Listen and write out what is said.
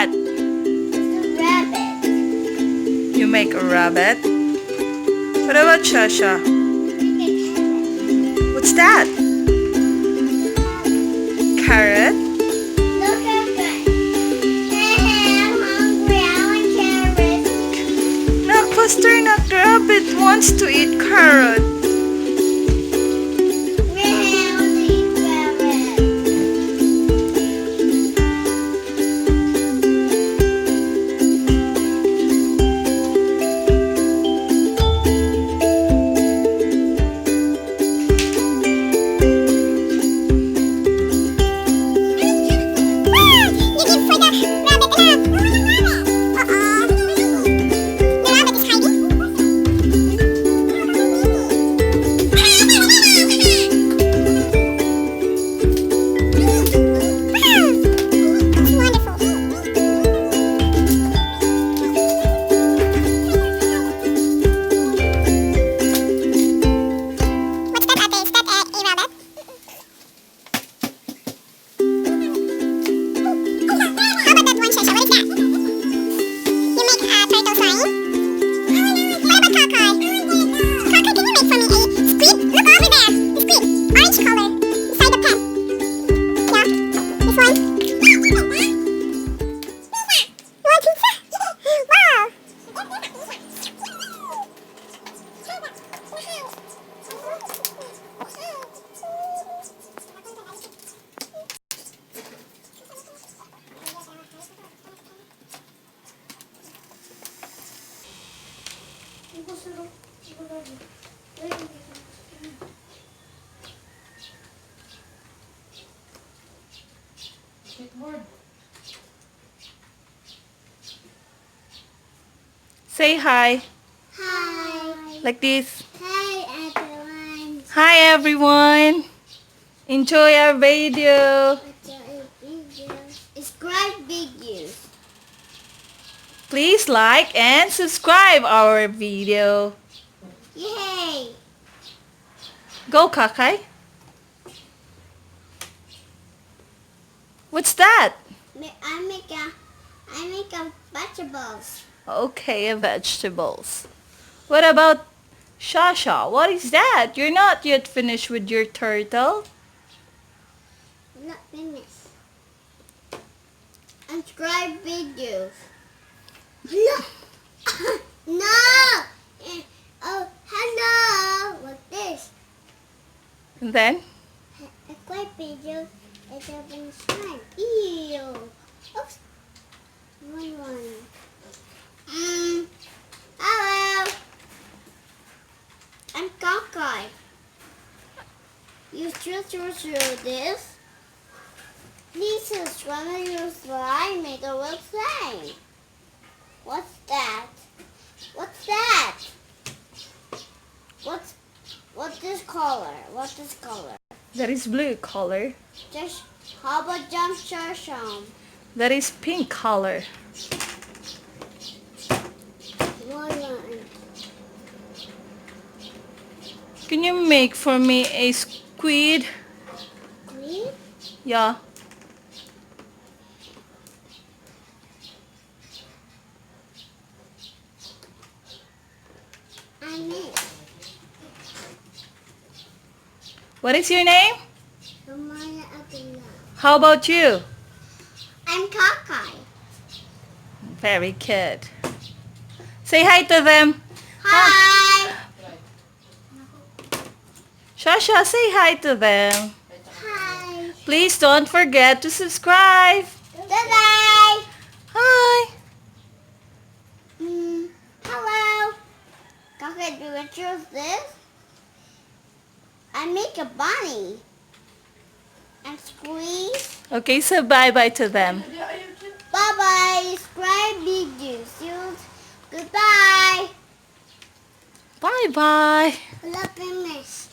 that? It's a rabbit. You make a rabbit? What about Shasha? What's that? Carrot? Look at that. Hey, I'm hungry. I want carrots. No, faster, not rabbit wants to eat carrot. I want to eat carrots. Say hi. Hi. Like this. Hi, everyone. Hi everyone. Enjoy our video. Subscribe videos. Please like and subscribe our video. Yay! Go, Kakai. What's that? I make a vegetables. Okay, vegetables. What about Shasha? What is that? You're not yet finished with your turtle. I'm not finished. Subscribe videos. No! No! Oh, hello! What's this? And then? Subscribe videos. It's open slime. Ew! Oops! One. Hello! I'm Cockeye. You should this. Please subscribe to your slime made a website. What's that? What's that? What's this color? What's this color? That is blue color. Just how about jump sham? That is pink color. Can you make for me a squid? Green? Yeah. I make. What is your name? Ramaya Abdullah. How about you? I'm Cockeye. Very good. Say hi to them. Hi. Shasha, say hi to them. Hi. Please don't forget to subscribe. Bye-bye. Hi. Hello. Cockeye, do you choose this? I make a bunny. And squeeze. Okay, so bye-bye to them. Bye-bye. Subscribe videos. Goodbye. Bye-bye. Love and miss.